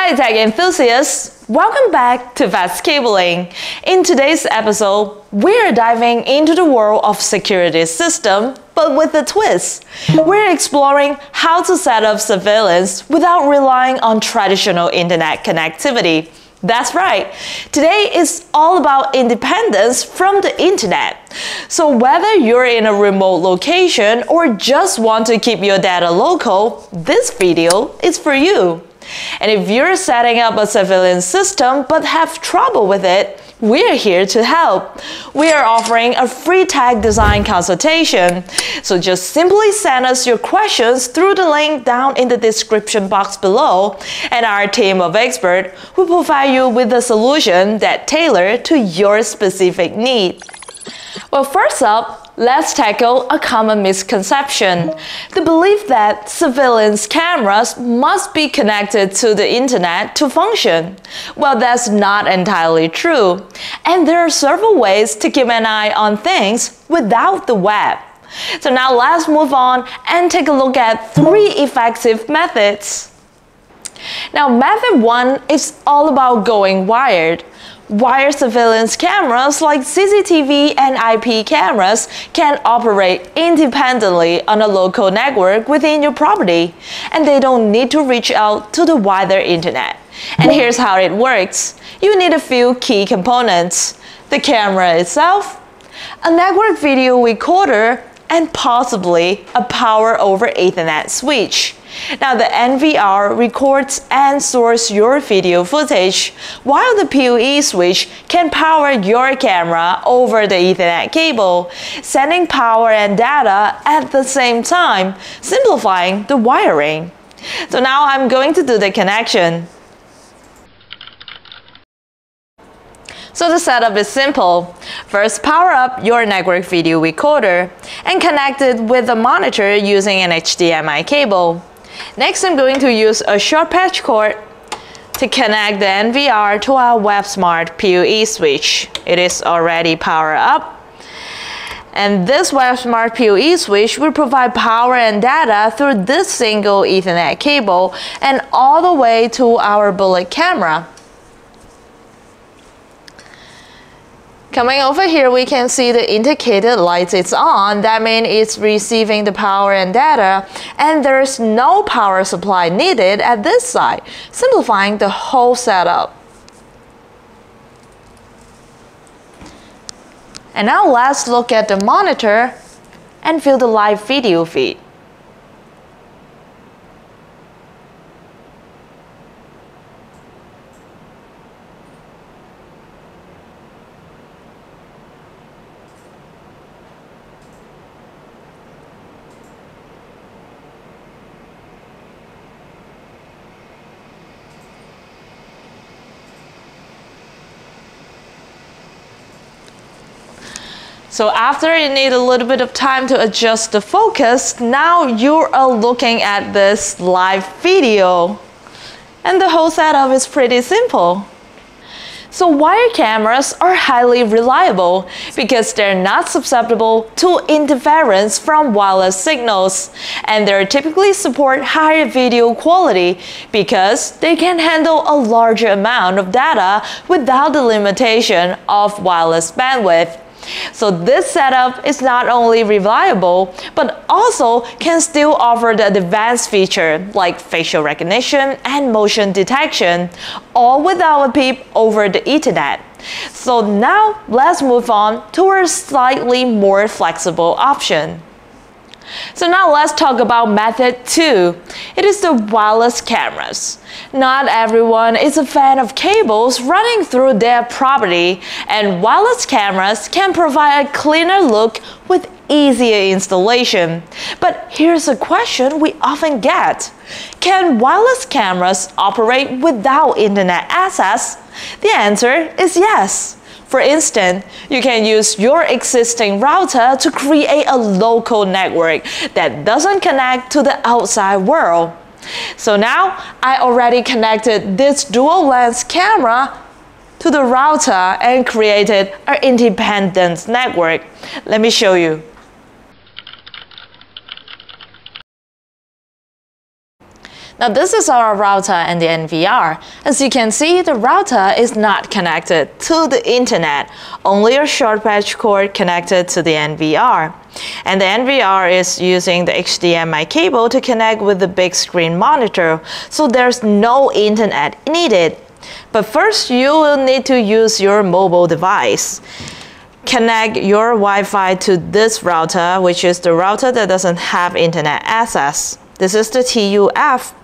Hi tech enthusiasts, welcome back to FASTCABLING. In today's episode, we're diving into the world of security system, but with a twist. We're exploring how to set up surveillance without relying on traditional internet connectivity. That's right, today is all about independence from the internet. So whether you're in a remote location or just want to keep your data local, this video is for you. And if you're setting up a surveillance system but have trouble with it, we're here to help. We are offering a free tech design consultation. So just simply send us your questions through the link down in the description box below, and our team of experts will provide you with a solution that tailored to your specific need. Well, first up, let's tackle a common misconception: the belief that surveillance cameras must be connected to the internet to function. Well, that's not entirely true, and there are several ways to keep an eye on things without the web. So now let's move on and take a look at 3 effective methods. Now, method 1 is all about going wired. Wired surveillance cameras like CCTV and IP cameras can operate independently on a local network within your property, and they don't need to reach out to the wider internet. And here's how it works. You need a few key components: the camera itself, a network video recorder, and possibly a power over Ethernet switch. Now, the NVR records and stores your video footage, while the PoE switch can power your camera over the Ethernet cable, sending power and data at the same time, simplifying the wiring. So now I'm going to do the connection. So the setup is simple. First, power up your network video recorder and connect it with the monitor using an HDMI cable. Next, I'm going to use a short patch cord to connect the NVR to our WebSmart PoE switch. It is already powered up. And this WebSmart PoE switch will provide power and data through this single Ethernet cable and all the way to our bullet camera. Coming over here, we can see the indicated lights is on. That means it's receiving the power and data, and there's no power supply needed at this side, simplifying the whole setup. And now let's look at the monitor and view the live video feed. So after you need a little bit of time to adjust the focus, now you are looking at this live video. And the whole setup is pretty simple. So wired cameras are highly reliable because they're not susceptible to interference from wireless signals, and they typically support higher video quality because they can handle a larger amount of data without the limitation of wireless bandwidth. So this setup is not only reliable, but also can still offer the advanced feature like facial recognition and motion detection, all without a peep over the Ethernet. So now let's move on to a slightly more flexible option. So now let's talk about method 2. It is the wireless cameras. Not everyone is a fan of cables running through their property, and wireless cameras can provide a cleaner look with easier installation. But here's a question we often get: can wireless cameras operate without internet access? The answer is yes. For instance, you can use your existing router to create a local network that doesn't connect to the outside world. So now I already connected this dual lens camera to the router and created an independent network. Let me show you. Now this is our router and the NVR. As you can see, the router is not connected to the internet, only a short patch cord connected to the NVR. And the NVR is using the HDMI cable to connect with the big screen monitor, so there's no internet needed. But first, you will need to use your mobile device. Connect your Wi-Fi to this router, which is the router that doesn't have internet access. This is the TUF.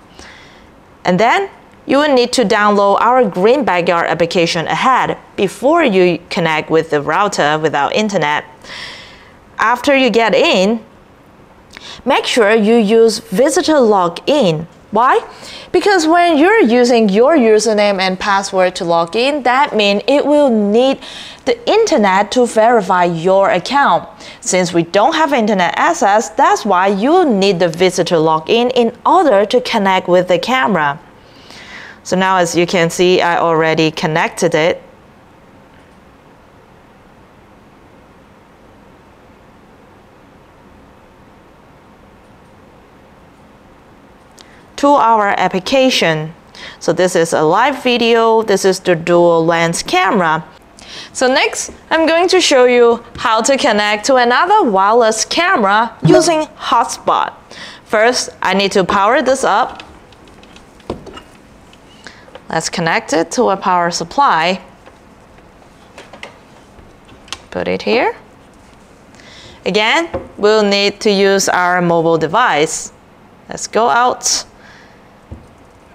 And then you will need to download our Green Backyard application ahead before you connect with the router without internet. After you get in, make sure you use visitor login. Why? Because when you're using your username and password to log in, that means it will need the internet to verify your account. Since we don't have internet access, that's why you need the visitor login in order to connect with the camera. So now, as you can see, I already connected it. To our application. So this is a live video, this is the dual lens camera. So next, I'm going to show you how to connect to another wireless camera using hotspot. First, I need to power this up. Let's connect it to a power supply. Put it here. Again, we'll need to use our mobile device. Let's go out.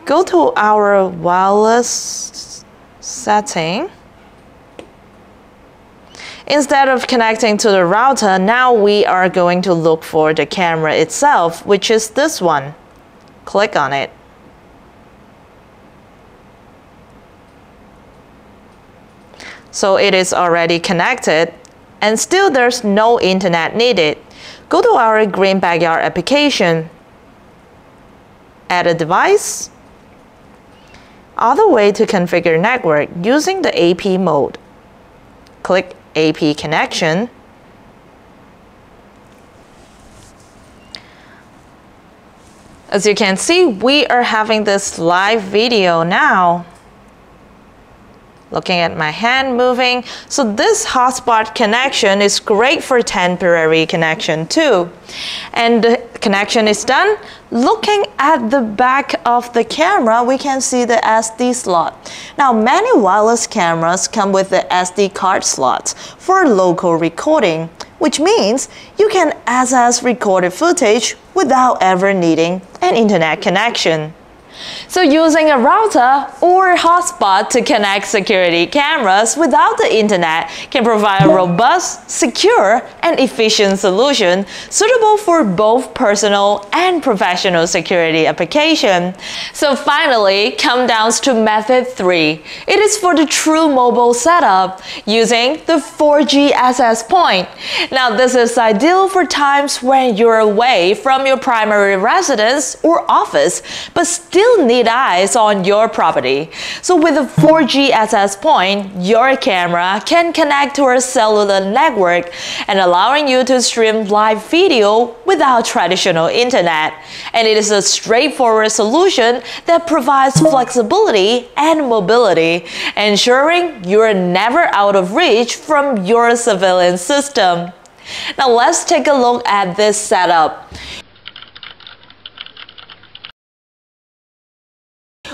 Go to our wireless setting. Instead of connecting to the router, now we are going to look for the camera itself, which is this one. Click on it. So it is already connected, and still there's no internet needed. Go to our Green Backyard application. Add a device. Other way to configure network using the AP mode. Click AP connection. As you can see, we are having this live video now. Looking at my hand moving. So this hotspot connection is great for temporary connection too. And the connection is done. Looking at the back of the camera, we can see the SD slot. Now, many wireless cameras come with the SD card slots for local recording, which means you can access recorded footage without ever needing an internet connection. So using a router or hotspot to connect security cameras without the internet can provide a robust, secure, and efficient solution suitable for both personal and professional security application. So finally, come down to method 3. It is for the true mobile setup using the 4G access point. Now this is ideal for times when you're away from your primary residence or office, but still need eyes on your property. So with a 4G access point, your camera can connect to a cellular network and allowing you to stream live video without traditional internet. And it is a straightforward solution that provides flexibility and mobility, ensuring you're never out of reach from your surveillance system. Now let's take a look at this setup.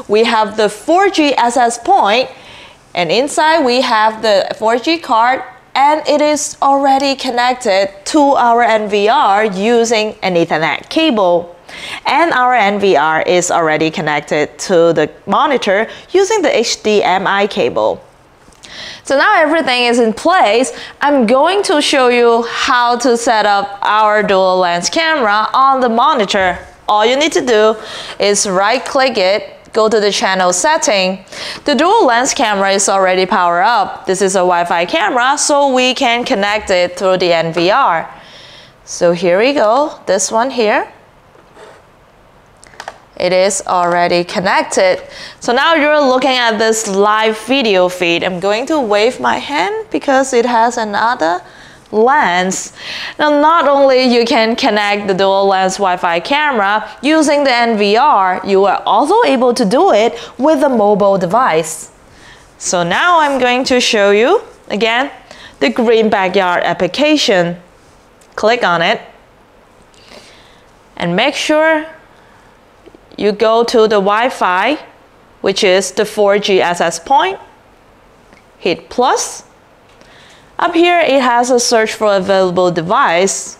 We have the 4G access point, and inside we have the 4G card, and it is already connected to our NVR using an Ethernet cable. And our NVR is already connected to the monitor using the HDMI cable. So now everything is in place. I'm going to show you how to set up our dual lens camera on the monitor. All you need to do is right-click it, go to the channel setting. The dual lens camera is already powered up. This is a Wi-Fi camera, so we can connect it through the NVR. So here we go, this one here. It is already connected. So now you're looking at this live video feed. I'm going to wave my hand because it has another lens. Now, not only you can connect the dual lens Wi-Fi camera using the NVR, you are also able to do it with a mobile device. So now I'm going to show you again the green backyard application. Click on it and make sure you go to the Wi-Fi, which is the 4G access point. Hit plus. Up here it has a search for available device.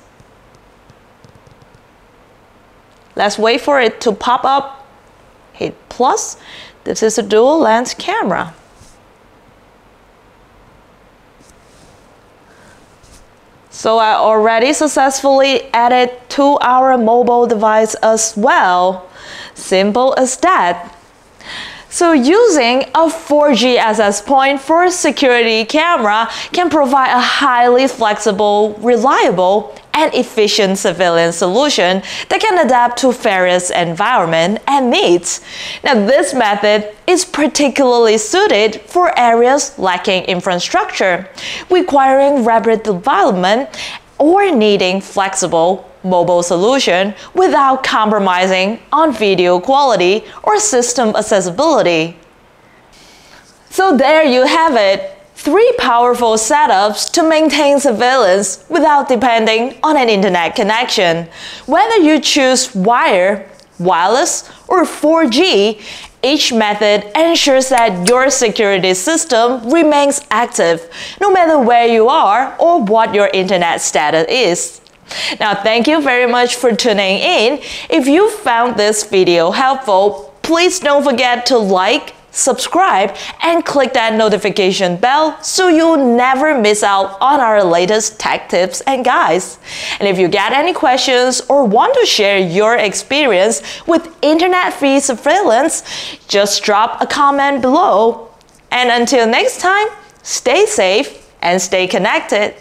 Let's wait for it to pop up. Hit plus. This is a dual lens camera. So I already successfully added to our mobile device as well. Simple as that. So using a 4G access point for a security camera can provide a highly flexible, reliable, and efficient surveillance solution that can adapt to various environments and needs. Now, this method is particularly suited for areas lacking infrastructure, requiring rapid development, or needing flexible mobile solution without compromising on video quality or system accessibility. So there you have it. 3 powerful setups to maintain surveillance without depending on an internet connection. Whether you choose wire, wireless, or 4G, each method ensures that your security system remains active, no matter where you are or what your internet status is. Now, thank you very much for tuning in. If you found this video helpful, please don't forget to like, subscribe, and click that notification bell so you'll never miss out on our latest tech tips and guides. And if you get any questions or want to share your experience with internet-free surveillance, just drop a comment below. And until next time, stay safe and stay connected.